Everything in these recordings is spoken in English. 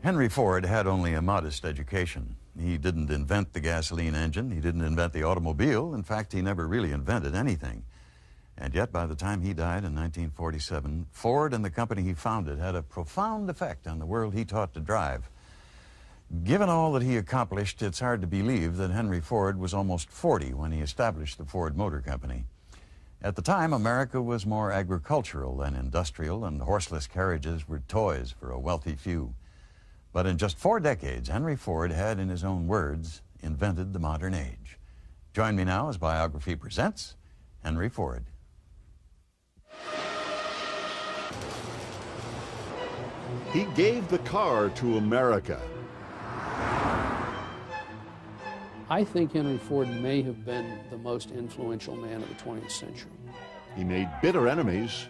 Henry Ford had only a modest education. He didn't invent the gasoline engine. He didn't invent the automobile. In fact, he never really invented anything. And yet, by the time he died in 1947, Ford and the company he founded had a profound effect on the world he taught to drive. Given all that he accomplished, it's hard to believe that Henry Ford was almost 40 when he established the Ford Motor Company. At the time, America was more agricultural than industrial, and horseless carriages were toys for a wealthy few. But in just 4 decades, Henry Ford had, in his own words, invented the modern age. Join me now as Biography presents Henry Ford. He gave the car to America. I think Henry Ford may have been the most influential man of the 20th century. He made bitter enemies.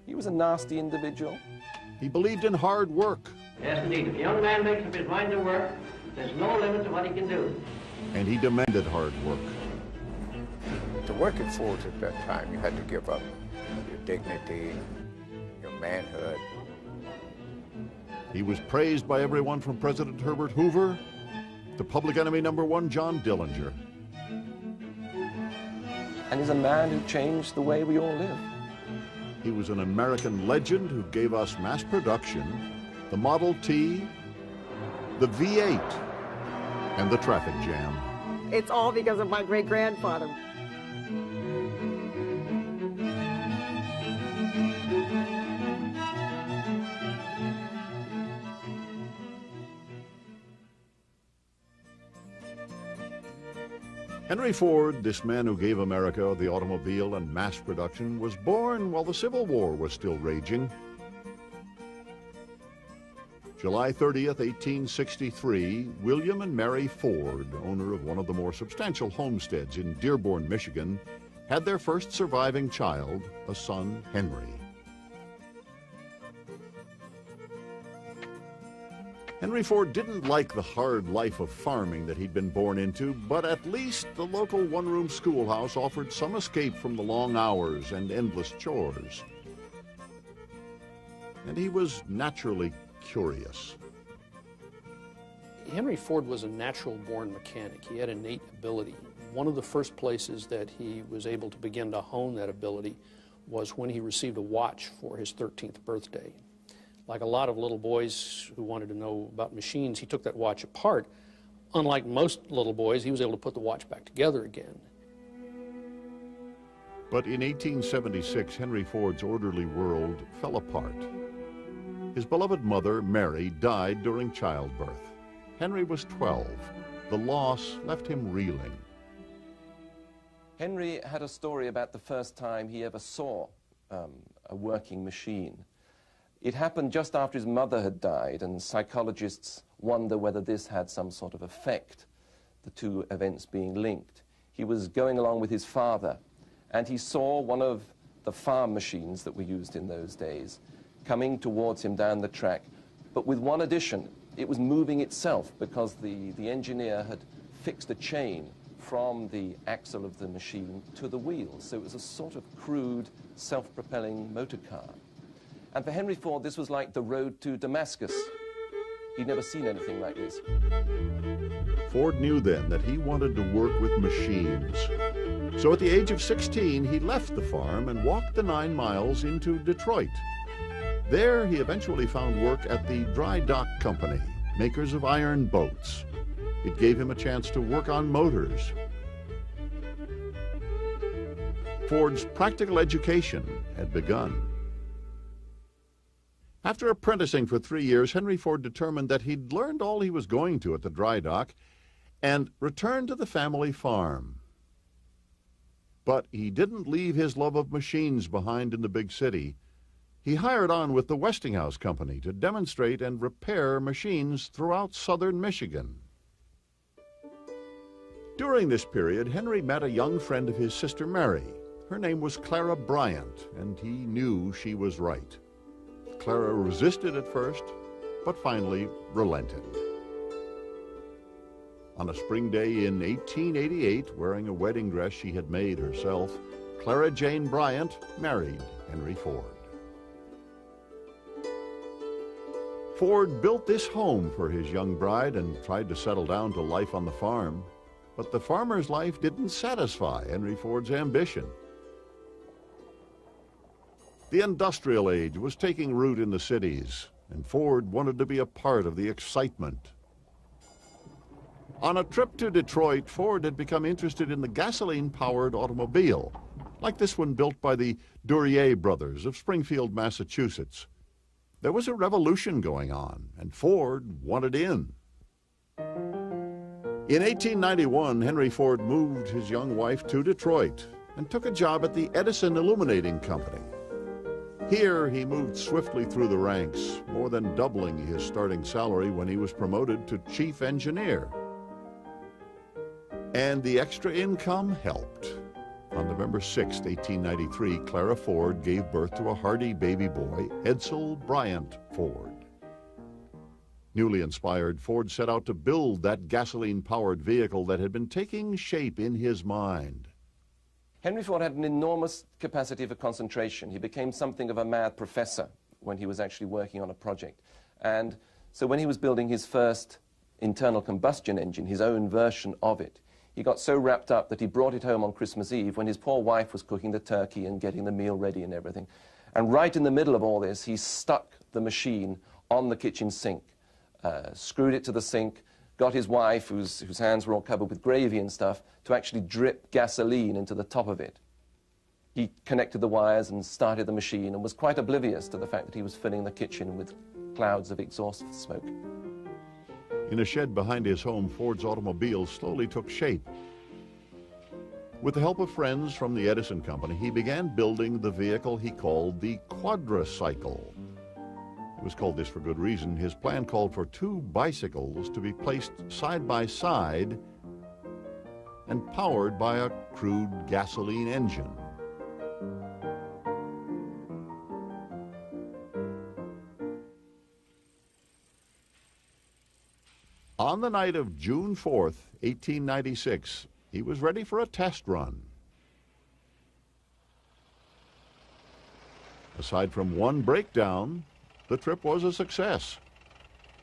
He was a nasty individual. He believed in hard work. Yes, indeed. If a young man makes up his mind to work, there's no limit to what he can do. And he demanded hard work. To work at Ford's at that time, you had to give up your dignity, your manhood. He was praised by everyone from President Herbert Hoover to public enemy number 1, John Dillinger. And he's a man who changed the way we all live. He was an American legend who gave us mass production, the Model T, the V8, and the traffic jam. It's all because of my great-grandfather. Henry Ford, this man who gave America the automobile and mass production, was born while the Civil War was still raging. July 30th, 1863, William and Mary Ford, owner of one of the more substantial homesteads in Dearborn, Michigan, had their first surviving child, a son, Henry. Henry Ford didn't like the hard life of farming that he'd been born into, but at least the local one-room schoolhouse offered some escape from the long hours and endless chores. And he was naturally curious. Henry Ford was a natural-born mechanic. He had innate ability. One of the first places that he was able to begin to hone that ability was when he received a watch for his 13th birthday. Like a lot of little boys who wanted to know about machines, he took that watch apart. Unlike most little boys, he was able to put the watch back together again. But in 1876, Henry Ford's orderly world fell apart. His beloved mother, Mary, died during childbirth. Henry was 12. The loss left him reeling. Henry had a story about the first time he ever saw a working machine. It happened just after his mother had died, and psychologists wonder whether this had some sort of effect, the two events being linked. He was going along with his father, and he saw one of the farm machines that were used in those days coming towards him down the track, but with one addition. It was moving itself because the engineer had fixed a chain from the axle of the machine to the wheels. So it was a sort of crude, self-propelling motor car. And for Henry Ford, this was like the road to Damascus. He'd never seen anything like this. Ford knew then that he wanted to work with machines. So at the age of 16, he left the farm and walked the 9 miles into Detroit. There, he eventually found work at the Dry Dock Company, makers of iron boats. It gave him a chance to work on motors. Ford's practical education had begun. After apprenticing for 3 years, Henry Ford determined that he'd learned all he was going to at the dry dock and returned to the family farm. But he didn't leave his love of machines behind in the big city. He hired on with the Westinghouse Company to demonstrate and repair machines throughout southern Michigan. During this period, Henry met a young friend of his sister Mary. Her name was Clara Bryant, and he knew she was right. Clara resisted at first, but finally relented. On a spring day in 1888, wearing a wedding dress she had made herself, Clara Jane Bryant married Henry Ford. Ford built this home for his young bride and tried to settle down to life on the farm. But the farmer's life didn't satisfy Henry Ford's ambition. The industrial age was taking root in the cities, and Ford wanted to be a part of the excitement. On a trip to Detroit, Ford had become interested in the gasoline-powered automobile, like this one built by the Duryea brothers of Springfield, Massachusetts. There was a revolution going on, and Ford wanted in. In 1891, Henry Ford moved his young wife to Detroit and took a job at the Edison Illuminating Company. Here, he moved swiftly through the ranks, more than doubling his starting salary when he was promoted to chief engineer. And the extra income helped. On November 6, 1893, Clara Ford gave birth to a hardy baby boy, Edsel Bryant Ford. Newly inspired, Ford set out to build that gasoline-powered vehicle that had been taking shape in his mind. Henry Ford had an enormous capacity for concentration. He became something of a mad professor when he was actually working on a project. And so when he was building his first internal combustion engine, his own version of it, he got so wrapped up that he brought it home on Christmas Eve when his poor wife was cooking the turkey and getting the meal ready and everything. And right in the middle of all this, he stuck the machine on the kitchen sink, screwed it to the sink, got his wife, whose hands were all covered with gravy and stuff, to actually drip gasoline into the top of it. He connected the wires and started the machine and was quite oblivious to the fact that he was filling the kitchen with clouds of exhaust smoke. In a shed behind his home, Ford's automobile slowly took shape. With the help of friends from the Edison Company, he began building the vehicle he called the quadricycle. It was called this for good reason. His plan called for two bicycles to be placed side by side and powered by a crude gasoline engine. On the night of June 4th, 1896, he was ready for a test run. Aside from one breakdown, the trip was a success.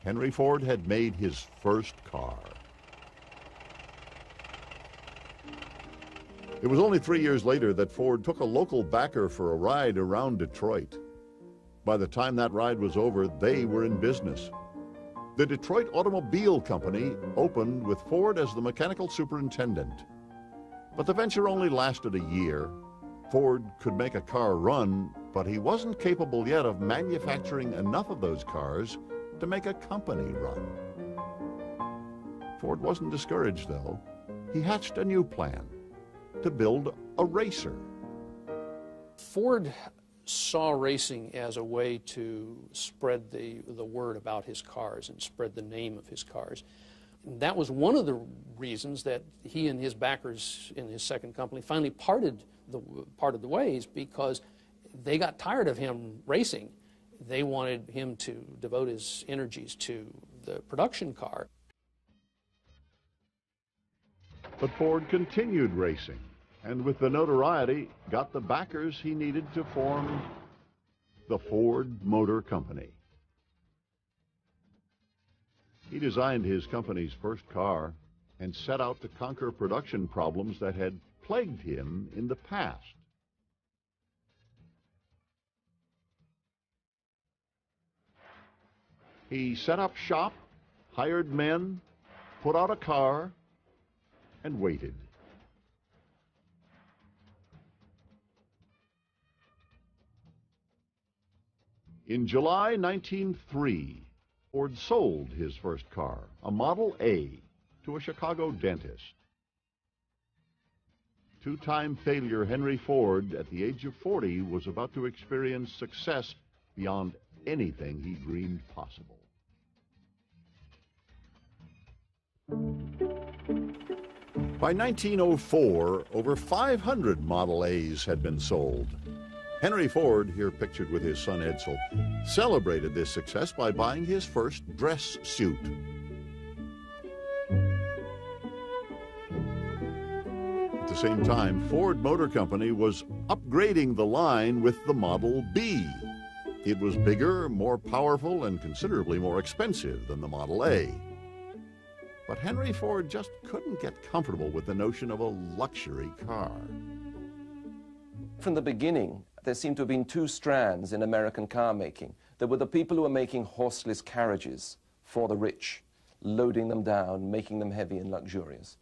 Henry Ford had made his first car. It was only 3 years later that Ford took a local backer for a ride around Detroit. By the time that ride was over, they were in business. The Detroit Automobile Company opened with Ford as the mechanical superintendent. But the venture only lasted a year. Ford could make a car run, but he wasn't capable yet of manufacturing enough of those cars to make a company run. Ford wasn't discouraged, though. He hatched a new plan: to build a racer. Ford saw racing as a way to spread the word about his cars and spread the name of his cars. And that was one of the reasons that he and his backers in his second company finally parted the ways, because they got tired of him racing. They wanted him to devote his energies to the production car. But Ford continued racing, and with the notoriety, got the backers he needed to form the Ford Motor Company. He designed his company's first car and set out to conquer production problems that had plagued him in the past. He set up shop, hired men, put out a car, and waited. In July 1903, Ford sold his first car, a Model A, to a Chicago dentist. Two-time failure Henry Ford, at the age of 40, was about to experience success beyond anything he dreamed possible. By 1904, over 500 Model A's had been sold. Henry Ford, here pictured with his son Edsel, celebrated this success by buying his first dress suit. At the same time, Ford Motor Company was upgrading the line with the Model B. It was bigger, more powerful, and considerably more expensive than the Model A. But Henry Ford just couldn't get comfortable with the notion of a luxury car. From the beginning, there seemed to have been two strands in American car making. There were the people who were making horseless carriages for the rich, loading them down, making them heavy and luxurious.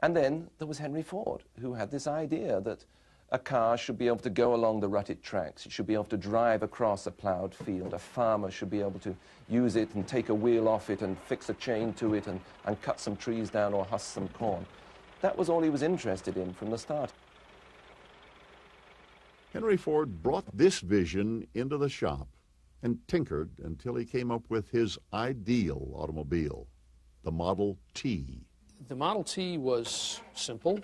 And then there was Henry Ford, who had this idea that a car should be able to go along the rutted tracks. It should be able to drive across a plowed field. A farmer should be able to use it and take a wheel off it and fix a chain to it and cut some trees down or husk some corn. That was all he was interested in from the start. Henry Ford brought this vision into the shop and tinkered until he came up with his ideal automobile, the Model T. The Model T was simple,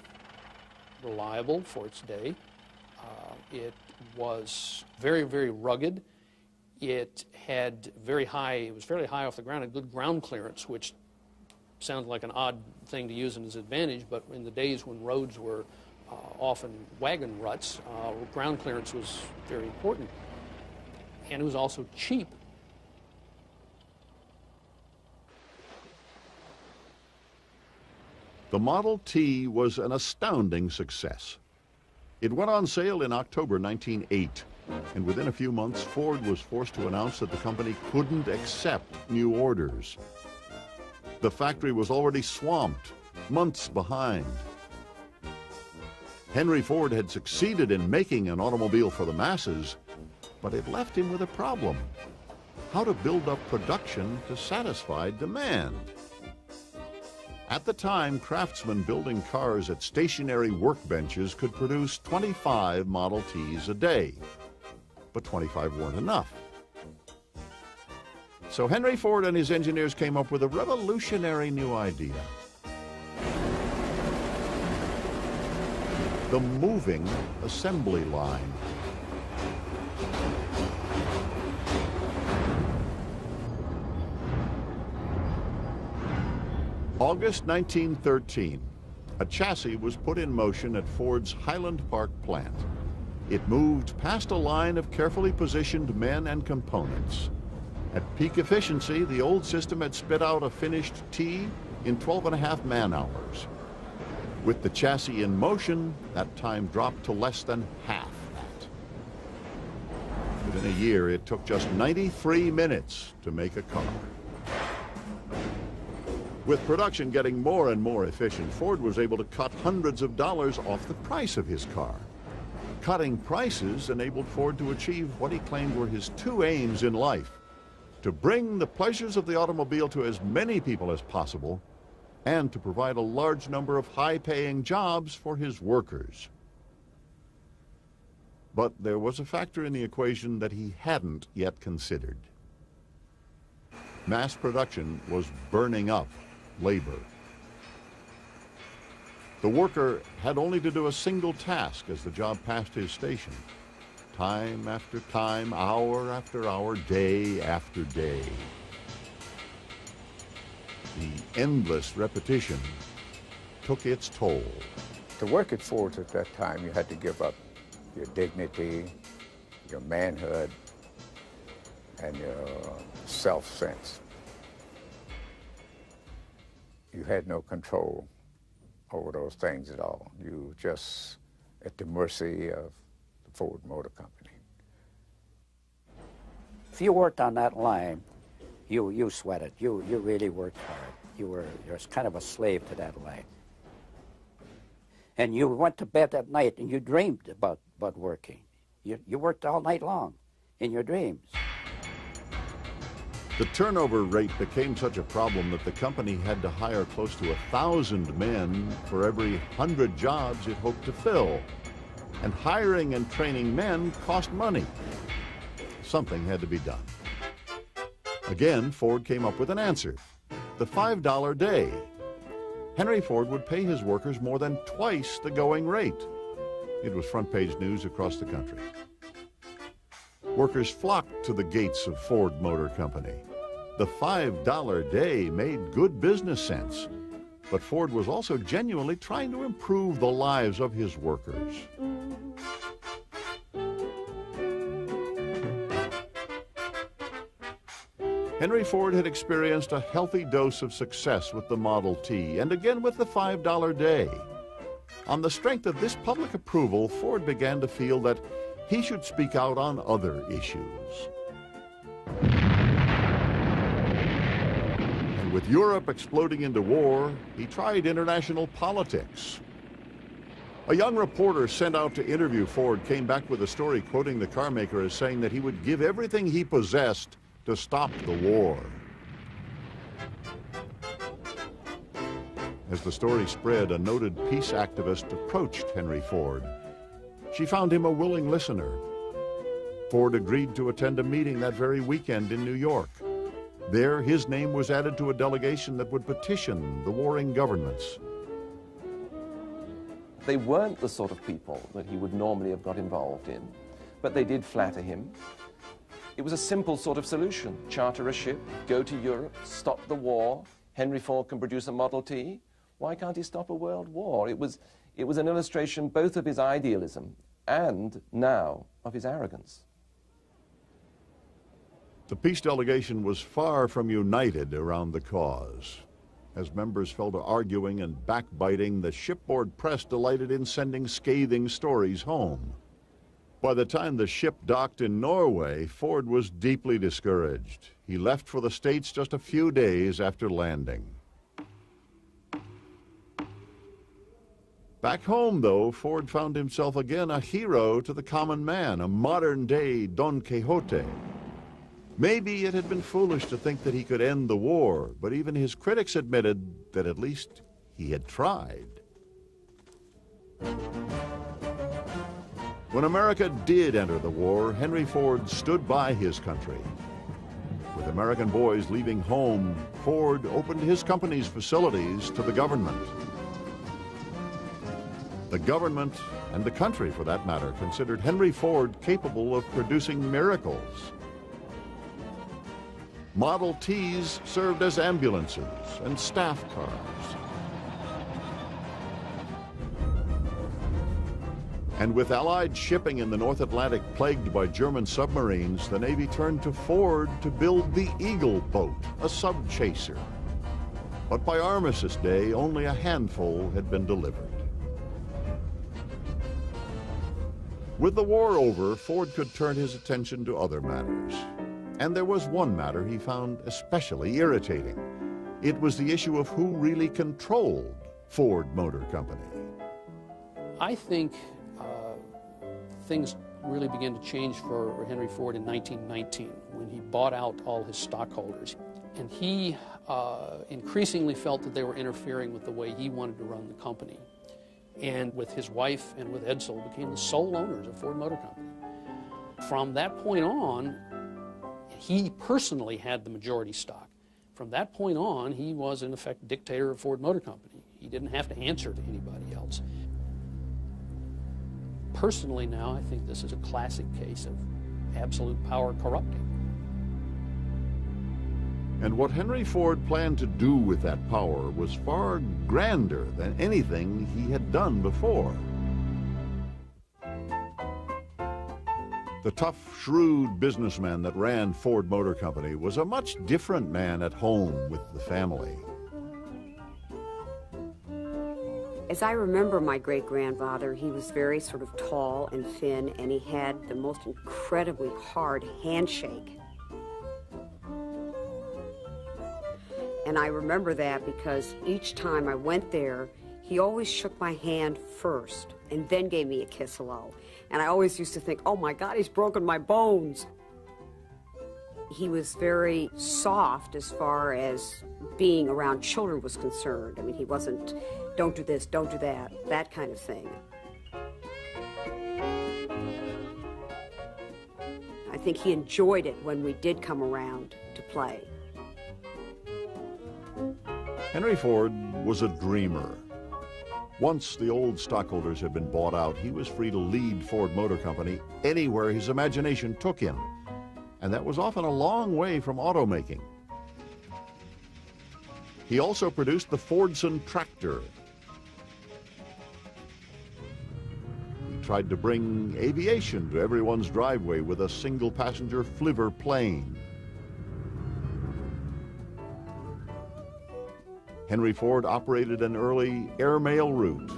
reliable for its day. It was very, very rugged. It had it was fairly high off the ground, had good ground clearance, which sounds like an odd thing to use in its advantage, but in the days when roads were often wagon ruts, ground clearance was very important. And it was also cheap. The Model T was an astounding success. It went on sale in October 1908, and within a few months, Ford was forced to announce that the company couldn't accept new orders. The factory was already swamped, months behind. Henry Ford had succeeded in making an automobile for the masses, but it left him with a problem: how to build up production to satisfy demand. At the time, craftsmen building cars at stationary workbenches could produce 25 Model Ts a day, but 25 weren't enough. So Henry Ford and his engineers came up with a revolutionary new idea: the moving assembly line. August 1913, a chassis was put in motion at Ford's Highland Park plant. It moved past a line of carefully positioned men and components. At peak efficiency, the old system had spit out a finished T in 12.5 man-hours. With the chassis in motion, that time dropped to less than half that. Within a year, it took just 93 minutes to make a car. With production getting more and more efficient, Ford was able to cut hundreds of dollars off the price of his car. Cutting prices enabled Ford to achieve what he claimed were his two aims in life: to bring the pleasures of the automobile to as many people as possible, and to provide a large number of high-paying jobs for his workers. But there was a factor in the equation that he hadn't yet considered. Mass production was burning up labor. The worker had only to do a single task as the job passed his station. Time after time, hour after hour, day after day. The endless repetition took its toll. To work at Ford's at that time, you had to give up your dignity, your manhood, and your self-sense. You had no control over those things at all. You were just at the mercy of the Ford Motor Company. If you worked on that line, you sweated. You really worked hard. You're kind of a slave to that line. And you went to bed at night and you dreamed about working. You worked all night long in your dreams. The turnover rate became such a problem that the company had to hire close to 1,000 men for every 100 jobs it hoped to fill. And hiring and training men cost money. Something had to be done. Again, Ford came up with an answer: the $5 day. Henry Ford would pay his workers more than twice the going rate. It was front-page news across the country. Workers flocked to the gates of Ford Motor Company. The $5 day made good business sense, but Ford was also genuinely trying to improve the lives of his workers. Henry Ford had experienced a healthy dose of success with the Model T and again with the $5 day. On the strength of this public approval, Ford began to feel that he should speak out on other issues. And with Europe exploding into war, he tried international politics. A young reporter sent out to interview Ford came back with a story quoting the carmaker as saying that he would give everything he possessed to stop the war. As the story spread, a noted peace activist approached Henry Ford. She found him a willing listener. Ford agreed to attend a meeting that very weekend in New York. There, his name was added to a delegation that would petition the warring governments. They weren't the sort of people that he would normally have got involved in, but they did flatter him. It was a simple sort of solution. Charter a ship, go to Europe, stop the war. Henry Ford can produce a Model T. Why can't he stop a world war? It was an illustration both of his idealism and now of his arrogance. The peace delegation was far from united around the cause. As members fell to arguing and backbiting, the shipboard press delighted in sending scathing stories home. By the time the ship docked in Norway, Ford was deeply discouraged. He left for the States just a few days after landing. Back home, though, Ford found himself again a hero to the common man, a modern-day Don Quixote. Maybe it had been foolish to think that he could end the war, but even his critics admitted that at least he had tried. When America did enter the war, Henry Ford stood by his country. With American boys leaving home, Ford opened his company's facilities to the government. The government, and the country for that matter, considered Henry Ford capable of producing miracles. Model Ts served as ambulances and staff cars. And with Allied shipping in the North Atlantic plagued by German submarines, the Navy turned to Ford to build the Eagle boat, a sub-chaser. But by Armistice Day, only a handful had been delivered. With the war over, Ford could turn his attention to other matters. And there was one matter he found especially irritating. It was the issue of who really controlled Ford Motor Company. I think things really began to change for Henry Ford in 1919 when he bought out all his stockholders. And he increasingly felt that they were interfering with the way he wanted to run the company. And with his wife and with Edsel became the sole owners of Ford Motor Company. From that point on, he personally had the majority stock. From that point on, he was in effect dictator of Ford Motor Company. He didn't have to answer to anybody else. Personally now, I think this is a classic case of absolute power corrupting. And what Henry Ford planned to do with that power was far grander than anything he had done before. The tough, shrewd businessman that ran Ford Motor Company was a much different man at home with the family. As I remember my great-grandfather, he was very sort of tall and thin, and he had the most incredibly hard handshake. And I remember that because each time I went there, he always shook my hand first and then gave me a kiss hello. And I always used to think, oh my God, he's broken my bones. He was very soft as far as being around children was concerned. I mean, he wasn't, don't do this, don't do that, that kind of thing. I think he enjoyed it when we did come around to play. Henry Ford was a dreamer. Once the old stockholders had been bought out, he was free to lead Ford Motor Company anywhere his imagination took him. And that was often a long way from automaking. He also produced the Fordson tractor. He tried to bring aviation to everyone's driveway with a single-passenger flivver plane. Henry Ford operated an early airmail route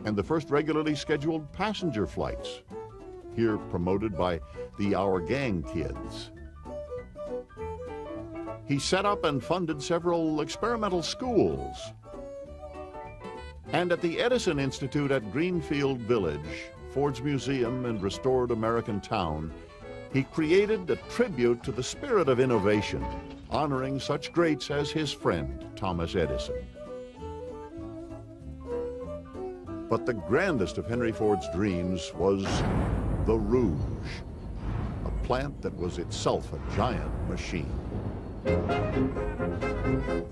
and the first regularly scheduled passenger flights, here promoted by the Our Gang Kids. He set up and funded several experimental schools. And at the Edison Institute at Greenfield Village, Ford's museum and restored American town, he created a tribute to the spirit of innovation, honoring such greats as his friend, Thomas Edison. But the grandest of Henry Ford's dreams was the Rouge, a plant that was itself a giant machine.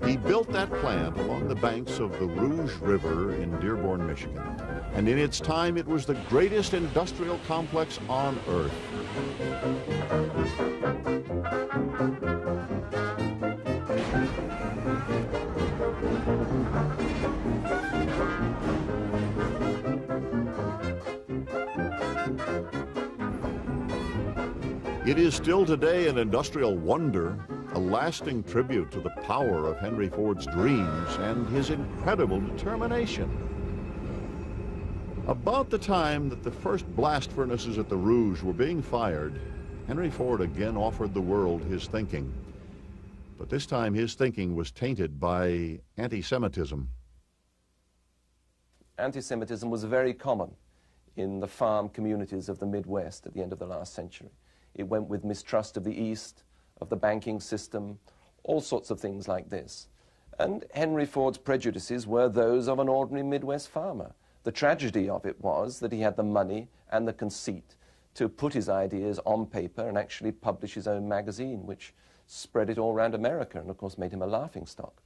He built that plant along the banks of the Rouge River in Dearborn, Michigan. And in its time, it was the greatest industrial complex on Earth. It is still today an industrial wonder, a lasting tribute to the power of Henry Ford's dreams and his incredible determination. About the time that the first blast furnaces at the Rouge were being fired, Henry Ford again offered the world his thinking. But this time his thinking was tainted by anti-Semitism. Anti-Semitism was very common in the farm communities of the Midwest at the end of the last century. It went with mistrust of the East, of the banking system, all sorts of things like this. And Henry Ford's prejudices were those of an ordinary Midwest farmer. The tragedy of it was that he had the money and the conceit to put his ideas on paper and actually publish his own magazine, which spread it all around America and, of course, made him a laughingstock.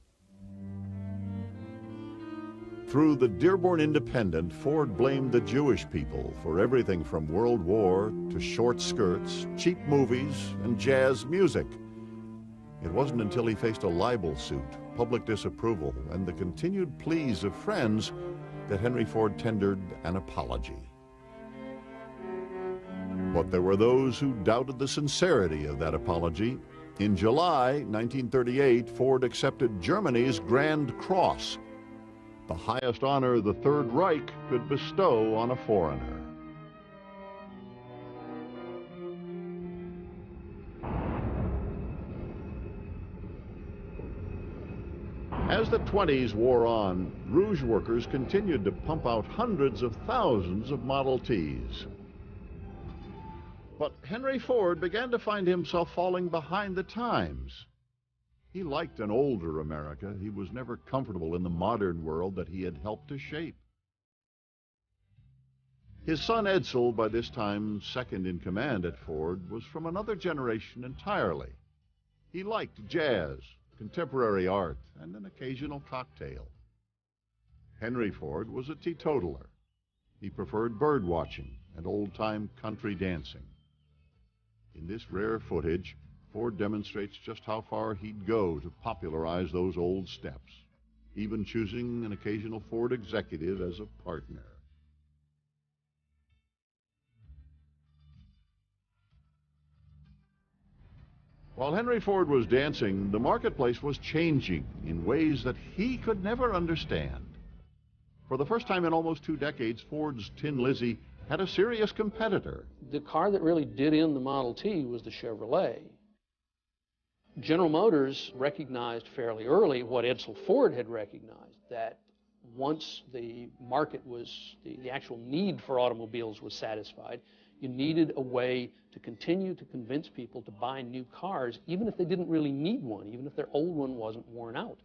Through the Dearborn Independent, Ford blamed the Jewish people for everything from World War to short skirts, cheap movies, and jazz music. It wasn't until he faced a libel suit, public disapproval, and the continued pleas of friends that Henry Ford tendered an apology. But there were those who doubted the sincerity of that apology. In July 1938, Ford accepted Germany's Grand Cross, the highest honor the Third Reich could bestow on a foreigner. As the 20s wore on, Rouge workers continued to pump out hundreds of thousands of Model Ts. But Henry Ford began to find himself falling behind the times. He liked an older America. He was never comfortable in the modern world that he had helped to shape. His son Edsel, by this time second in command at Ford, was from another generation entirely. He liked jazz, contemporary art, and an occasional cocktail. Henry Ford was a teetotaler. He preferred bird watching and old-time country dancing. In this rare footage, Ford demonstrates just how far he'd go to popularize those old steps, even choosing an occasional Ford executive as a partner. While Henry Ford was dancing, the marketplace was changing in ways that he could never understand. For the first time in almost 2 decades, Ford's Tin Lizzie had a serious competitor. The car that really did in the Model T was the Chevrolet. General Motors recognized fairly early what Edsel Ford had recognized, that once the market was, the actual need for automobiles was satisfied, you needed a way to continue to convince people to buy new cars, even if they didn't really need one, even if their old one wasn't worn out.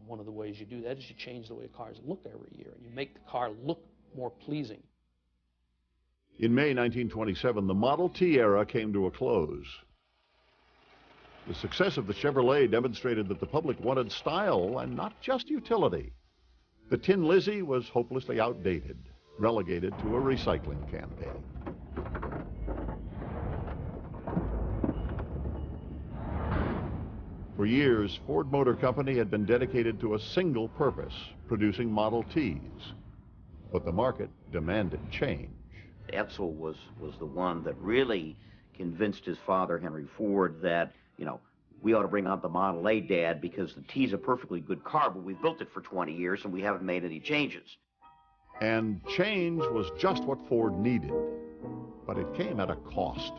One of the ways you do that is you change the way cars look every year, and you make the car look more pleasing. In May 1927, the Model T era came to a close. The success of the Chevrolet demonstrated that the public wanted style and not just utility. The Tin Lizzie was hopelessly outdated, relegated to a recycling campaign. For years, Ford Motor Company had been dedicated to a single purpose, producing Model Ts. But the market demanded change. Edsel was the one that really convinced his father, Henry Ford, that, we ought to bring out the Model A, Dad, because the T's a perfectly good car, but we've built it for 20 years and we haven't made any changes. And change was just what Ford needed, but it came at a cost.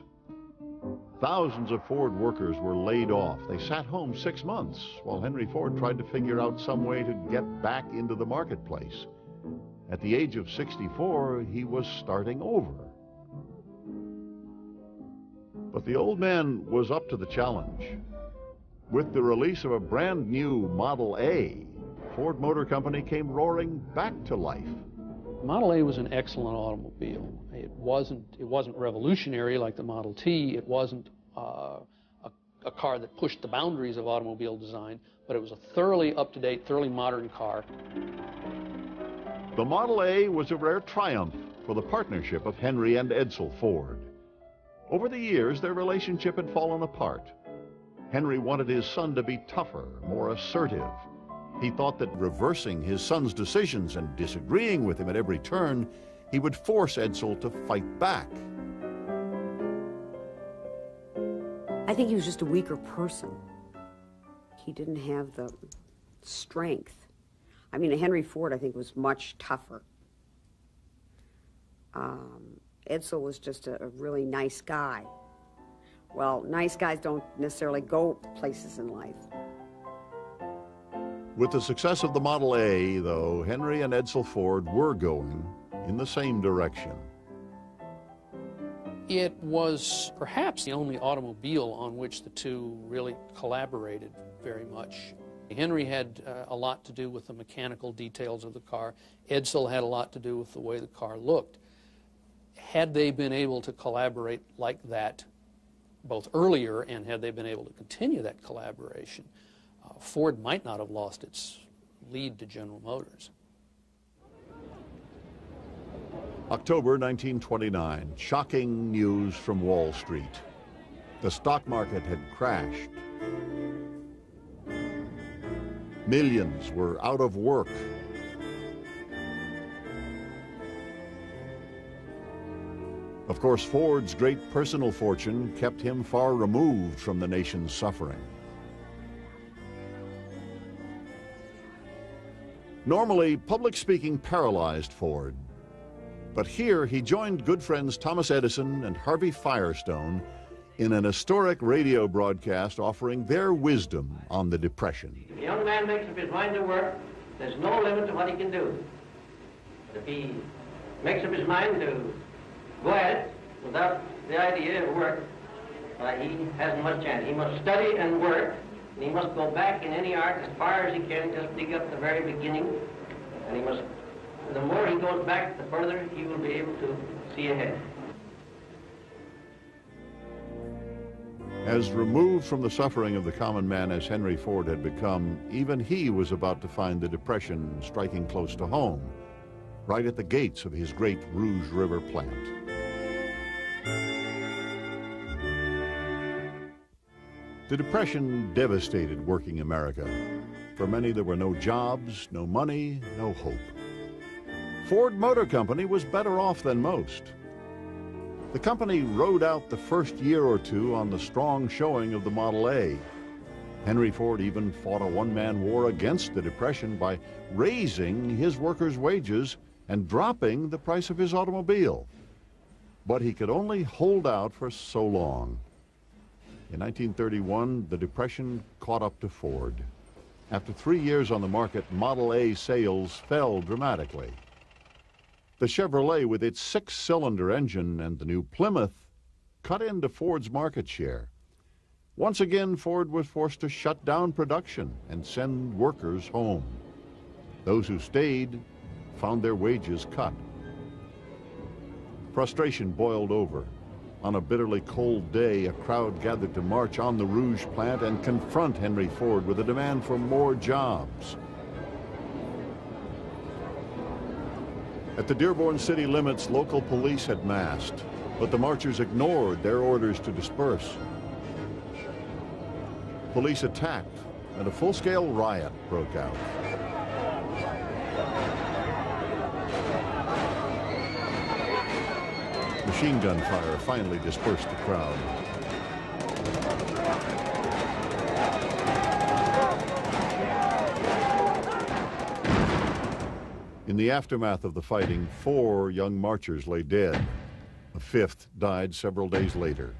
Thousands of Ford workers were laid off. They sat home 6 months while Henry Ford tried to figure out some way to get back into the marketplace. At the age of 64, he was starting over. But the old man was up to the challenge. With the release of a brand new Model A, Ford Motor Company came roaring back to life. Model A was an excellent automobile. It wasn't revolutionary like the Model T. It wasn't a car that pushed the boundaries of automobile design, but it was a thoroughly up-to-date, thoroughly modern car. The Model A was a rare triumph for the partnership of Henry and Edsel Ford. Over the years, their relationship had fallen apart. Henry wanted his son to be tougher, more assertive. He thought that reversing his son's decisions and disagreeing with him at every turn, he would force Edsel to fight back. I think he was just a weaker person. He didn't have the strength. I mean, Henry Ford, I think, was much tougher. Edsel was just a really nice guy. Well, nice guys don't necessarily go places in life. With the success of the Model A, though, Henry and Edsel Ford were going in the same direction. It was perhaps the only automobile on which the two really collaborated very much. Henry had a lot to do with the mechanical details of the car. Edsel had a lot to do with the way the car looked. Had they been able to collaborate like that both earlier, and had they been able to continue that collaboration, Ford might not have lost its lead to General Motors. October 1929, shocking news from Wall Street. The stock market had crashed. Millions were out of work. Of course, Ford's great personal fortune kept him far removed from the nation's suffering. Normally, public speaking paralyzed Ford. But here he joined good friends Thomas Edison and Harvey Firestone in an historic radio broadcast offering their wisdom on the Depression. If a young man makes up his mind to work, there's no limit to what he can do. But if he makes up his mind to go at it without the idea of work, he hasn't much chance. He must study and work, and he must go back in any art as far as he can, just dig up the very beginning, and he must, the more he goes back, the further he will be able to see ahead. As removed from the suffering of the common man as Henry Ford had become, even he was about to find the Depression striking close to home, right at the gates of his great Rouge River plant. The Depression devastated working America. For many, there were no jobs, no money, no hope. Ford Motor Company was better off than most. The company rode out the first year or two on the strong showing of the Model A. Henry Ford even fought a one-man war against the Depression by raising his workers' wages and dropping the price of his automobile. But he could only hold out for so long. In 1931, the Depression caught up to Ford. After 3 years on the market, Model A sales fell dramatically. The Chevrolet, with its 6-cylinder engine, and the new Plymouth cut into Ford's market share. Once again, Ford was forced to shut down production and send workers home. Those who stayed found their wages cut. Frustration boiled over. On a bitterly cold day, a crowd gathered to march on the Rouge plant and confront Henry Ford with a demand for more jobs. At the Dearborn city limits, local police had massed, but the marchers ignored their orders to disperse. Police attacked, and a full-scale riot broke out. Machine gun fire finally dispersed the crowd. the aftermath of the fighting, 4 young marchers lay dead. A 5th died several days later.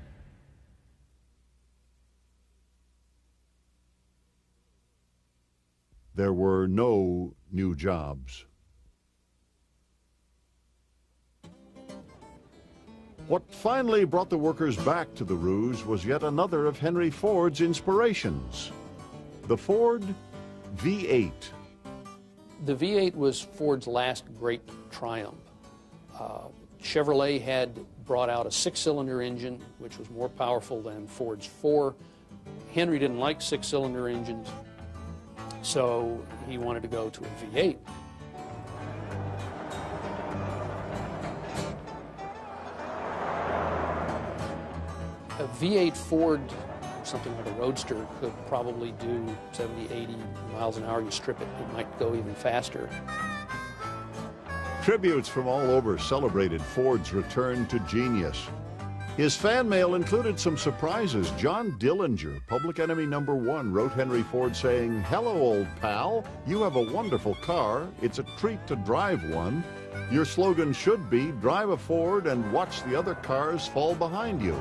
There were no new jobs. What finally brought the workers back to the Ruse was yet another of Henry Ford's inspirations, the Ford V8. The V8 was Ford's last great triumph. Chevrolet had brought out a 6-cylinder engine, which was more powerful than Ford's 4. Henry didn't like 6-cylinder engines, so he wanted to go to a V8. A V8 Ford, something like a Roadster, could probably do 70, 80 miles an hour. You strip it, it might go even faster. Tributes from all over celebrated Ford's return to genius. His fan mail included some surprises. John Dillinger, Public Enemy #1, wrote Henry Ford saying, "Hello, old pal. You have a wonderful car. It's a treat to drive one. Your slogan should be, drive a Ford and watch the other cars fall behind you.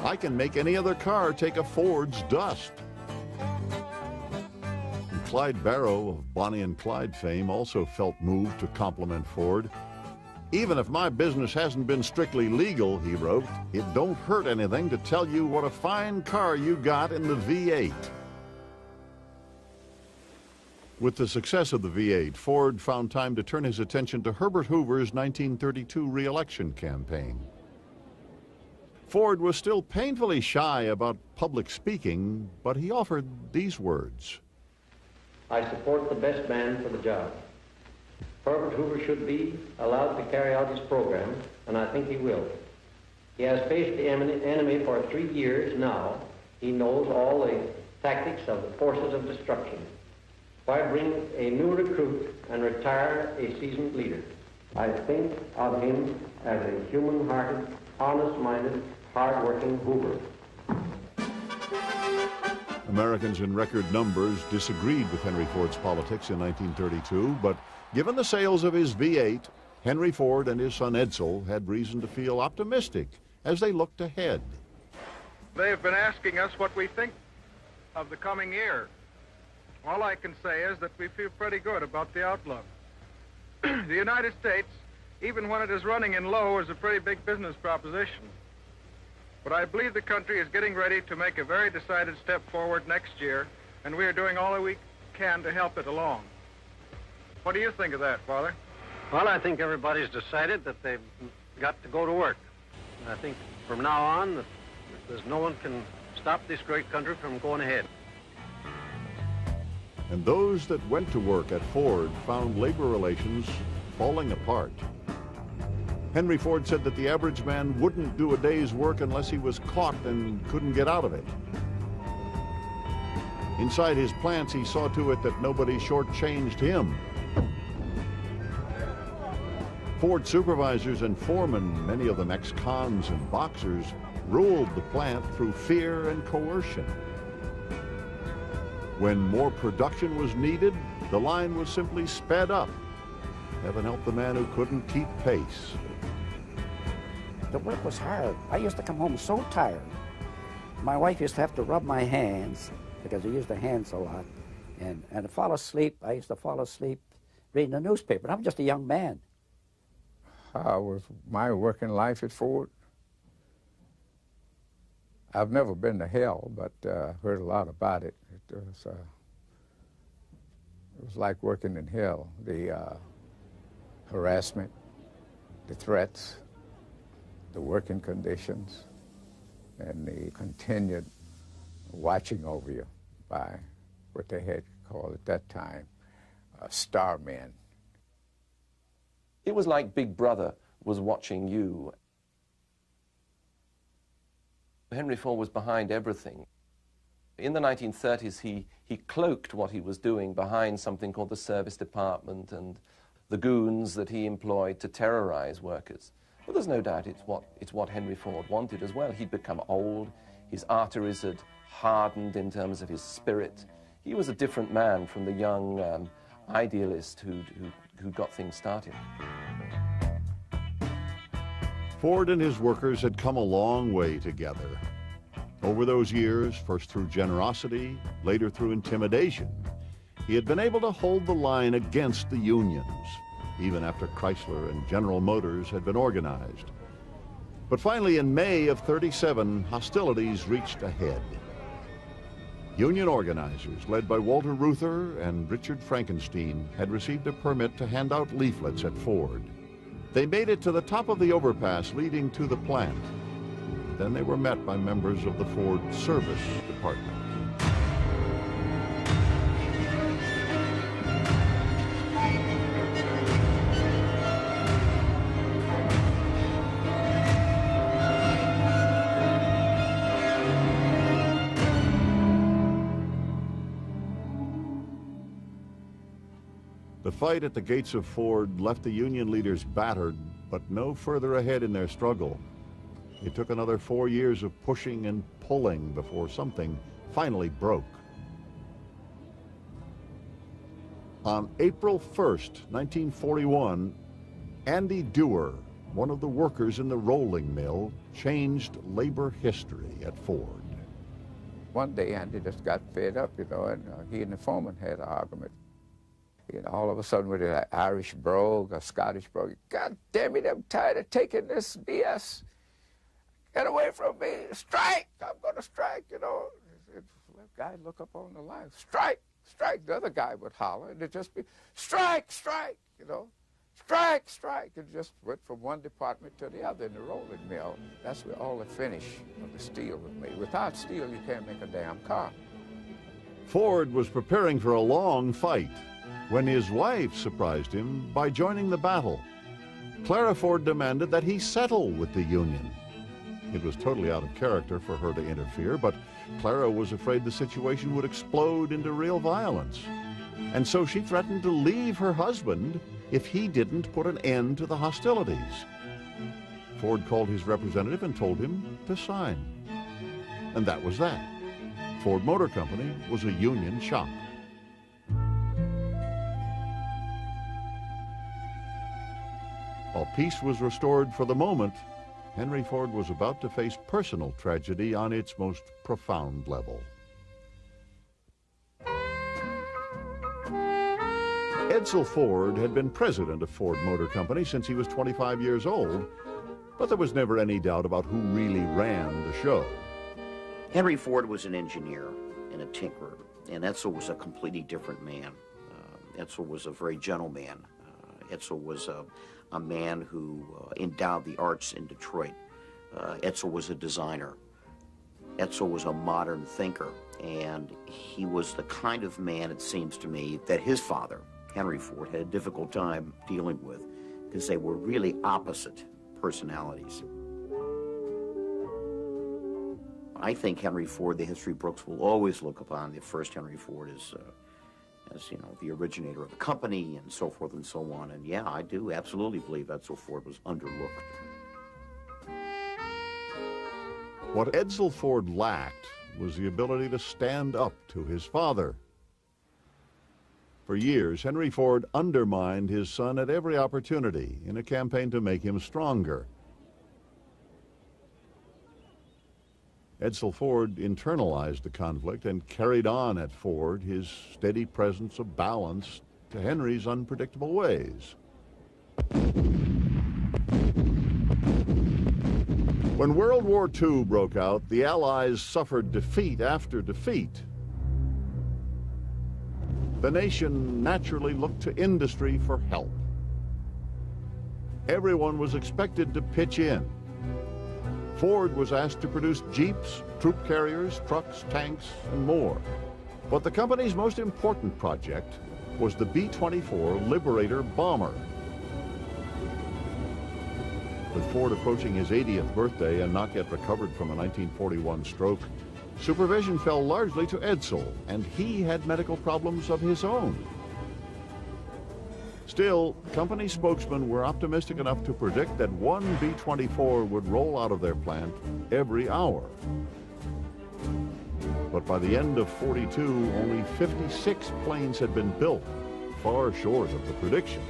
I can make any other car take a Ford's dust." And Clyde Barrow of Bonnie and Clyde fame also felt moved to compliment Ford. "Even if my business hasn't been strictly legal," he wrote, "it don't hurt anything to tell you what a fine car you got in the V8. With the success of the V8, Ford found time to turn his attention to Herbert Hoover's 1932 re-election campaign. Ford was still painfully shy about public speaking, but he offered these words. "I support the best man for the job. Herbert Hoover should be allowed to carry out his program, and I think he will. He has faced the enemy for 3 years now. He knows all the tactics of the forces of destruction. Why bring a new recruit and retire a seasoned leader? I think of him as a human-hearted, honest-minded, hard-working Hoover." Americans in record numbers disagreed with Henry Ford's politics in 1932, but given the sales of his V8, Henry Ford and his son Edsel had reason to feel optimistic as they looked ahead. They have been asking us what we think of the coming year. All I can say is that we feel pretty good about the outlook. The United States, even when it is running in low, is a pretty big business proposition. But I believe the country is getting ready to make a very decided step forward next year, and we are doing all that we can to help it along. What do you think of that, Father? Well, I think everybody's decided that they've got to go to work. And I think from now on, that there's no one can stop this great country from going ahead. And those that went to work at Ford found labor relations falling apart. Henry Ford said that the average man wouldn't do a day's work unless he was caught and couldn't get out of it. Inside his plants, he saw to it that nobody shortchanged him. Ford supervisors and foremen, many of them ex-cons and boxers, ruled the plant through fear and coercion. When more production was needed, the line was simply sped up. Heaven help the man who couldn't keep pace. The work was hard. I used to come home so tired. My wife used to have to rub my hands because I used the hands a lot. And to fall asleep, I used to fall asleep reading the newspaper. I'm just a young man. How was my working life at Ford? I've never been to hell, but heard a lot about it. It was like working in hell. The harassment, the threats, the working conditions, and the continued watching over you by what they had called at that time star men. It was like Big Brother was watching you. Henry Ford was behind everything. In the 1930s, he cloaked what he was doing behind something called the Service Department and the goons that he employed to terrorize workers. Well, there's no doubt it's what Henry Ford wanted as well. He'd become old, his arteries had hardened in terms of his spirit. He was a different man from the young, idealist who got things started. Ford and his workers had come a long way together. Over those years, first through generosity, later through intimidation, he had been able to hold the line against the unions, even after Chrysler and General Motors had been organized. But finally, in May of '37, hostilities reached a head. Union organizers, led by Walter Reuther and Richard Frankenstein, had received a permit to hand out leaflets at Ford. They made it to the top of the overpass leading to the plant. Then they were met by members of the Ford Service Department. The fight at the gates of Ford left the union leaders battered, but no further ahead in their struggle. It took another 4 years of pushing and pulling before something finally broke. On April 1st, 1941, Andy Dewar, one of the workers in the rolling mill, changed labor history at Ford. One day, Andy just got fed up, you know, and he and the foreman had an argument. You know, all of a sudden with an Irish brogue, a Scottish brogue, God damn it, I'm tired of taking this BS. Get away from me, strike, I'm gonna strike, you know. The guy look up on the line, strike, strike. The other guy would holler, and it'd just be, strike, strike, you know. Strike, strike. It just went from one department to the other in the rolling mill. That's where all the finish of the steel was made. Without steel, you can't make a damn car. Ford was preparing for a long fight when his wife surprised him by joining the battle. Clara Ford demanded that he settle with the union. It was totally out of character for her to interfere, but Clara was afraid the situation would explode into real violence. And so she threatened to leave her husband if he didn't put an end to the hostilities. Ford called his representative and told him to sign. And that was that. Ford Motor Company was a union shop. While peace was restored for the moment, Henry Ford was about to face personal tragedy on its most profound level. Edsel Ford had been president of Ford Motor Company since he was 25 years old, but there was never any doubt about who really ran the show. Henry Ford was an engineer and a tinkerer, and Edsel was a completely different man. Edsel was a very gentle man. Edsel was a man who endowed the arts in Detroit. Edsel was a designer. Edsel was a modern thinker, and he was the kind of man, it seems to me, that his father, Henry Ford, had a difficult time dealing with because they were really opposite personalities. I think Henry Ford, the history books will always look upon the first Henry Ford as you know, the originator of the company and so forth and so on. And yeah, I do absolutely believe Edsel Ford was underlooked. What Edsel Ford lacked was the ability to stand up to his father. For years, Henry Ford undermined his son at every opportunity in a campaign to make him stronger. Edsel Ford internalized the conflict and carried on at Ford his steady presence of balance to Henry's unpredictable ways. When World War II broke out, the Allies suffered defeat after defeat. The nation naturally looked to industry for help. Everyone was expected to pitch in. Ford was asked to produce jeeps, troop carriers, trucks, tanks, and more. But the company's most important project was the B-24 Liberator bomber. With Ford approaching his 80th birthday and not yet recovered from a 1941 stroke, supervision fell largely to Edsel, and he had medical problems of his own. Still, company spokesmen were optimistic enough to predict that one B-24 would roll out of their plant every hour. But by the end of '42, only 56 planes had been built. far short of the prediction.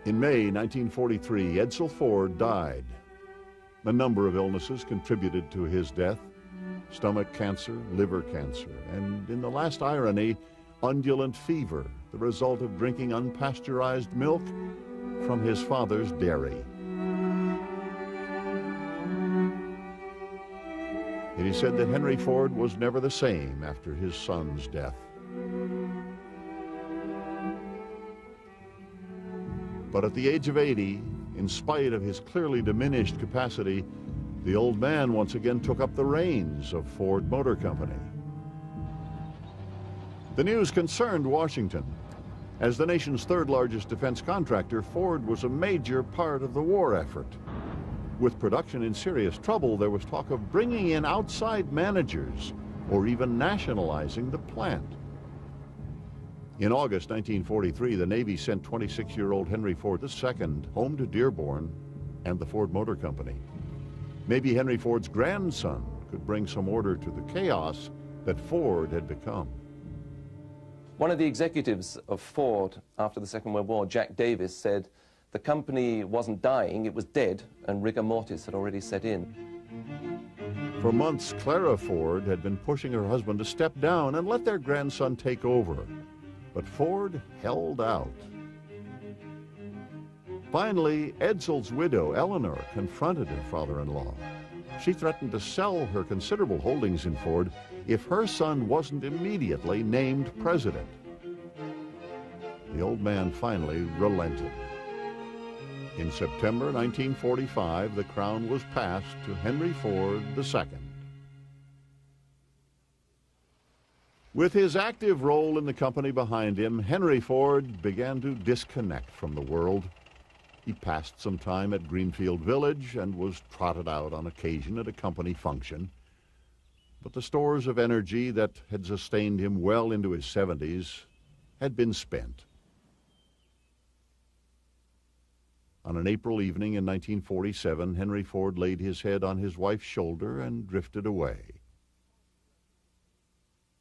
In May 1943, Edsel Ford died. A number of illnesses contributed to his death: stomach cancer, liver cancer, and in the last irony, undulant fever, the result of drinking unpasteurized milk from his father's dairy. It is said that Henry Ford was never the same after his son's death. But at the age of 80, in spite of his clearly diminished capacity, the old man once again took up the reins of Ford Motor Company. The news concerned Washington. As the nation's third largest defense contractor, Ford was a major part of the war effort. With production in serious trouble, there was talk of bringing in outside managers or even nationalizing the plant. In August 1943, the Navy sent 26-year-old Henry Ford II home to Dearborn and the Ford Motor Company. Maybe Henry Ford's grandson could bring some order to the chaos that Ford had become. One of the executives of Ford after the Second World War, Jack Davis, said the company wasn't dying, it was dead, and rigor mortis had already set in. For months, Clara Ford had been pushing her husband to step down and let their grandson take over. But Ford held out. Finally, Edsel's widow, Eleanor, confronted her father-in-law. She threatened to sell her considerable holdings in Ford if her son wasn't immediately named president. The old man finally relented. In September 1945, the crown was passed to Henry Ford II. With his active role in the company behind him, Henry Ford began to disconnect from the world. He passed some time at Greenfield Village and was trotted out on occasion at a company function. But the stores of energy that had sustained him well into his 70s had been spent. On an April evening in 1947, Henry Ford laid his head on his wife's shoulder and drifted away.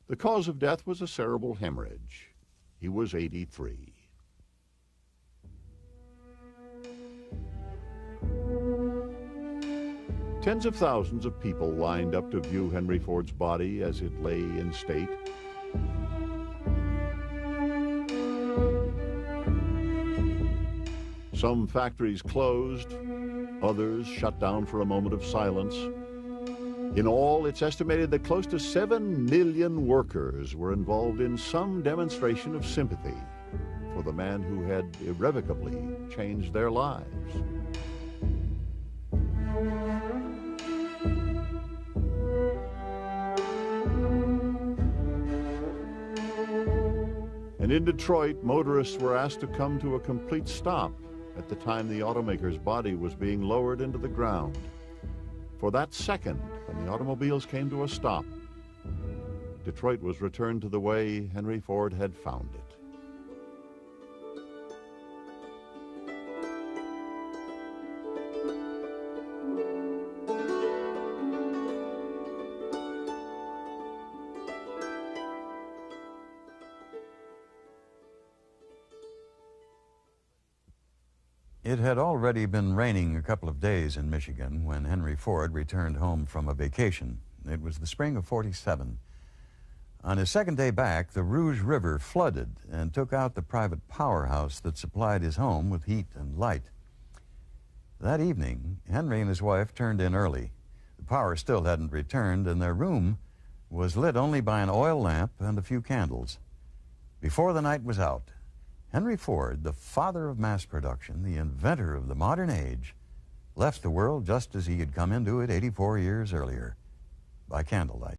The cause of death was a cerebral hemorrhage. He was 83. Tens of thousands of people lined up to view Henry Ford's body as it lay in state. Some factories closed, others shut down for a moment of silence. In all, it's estimated that close to 7 million workers were involved in some demonstration of sympathy for the man who had irrevocably changed their lives. And in Detroit, motorists were asked to come to a complete stop at the time the automaker's body was being lowered into the ground. For that second, when the automobiles came to a stop, Detroit was returned to the way Henry Ford had found it. It had already been raining a couple of days in Michigan when Henry Ford returned home from a vacation. It was the spring of '47. On his second day back, the Rouge River flooded and took out the private powerhouse that supplied his home with heat and light. That evening, Henry and his wife turned in early. The power still hadn't returned, and their room was lit only by an oil lamp and a few candles. Before the night was out, Henry Ford, the father of mass production, the inventor of the modern age, left the world just as he had come into it 84 years earlier, by candlelight.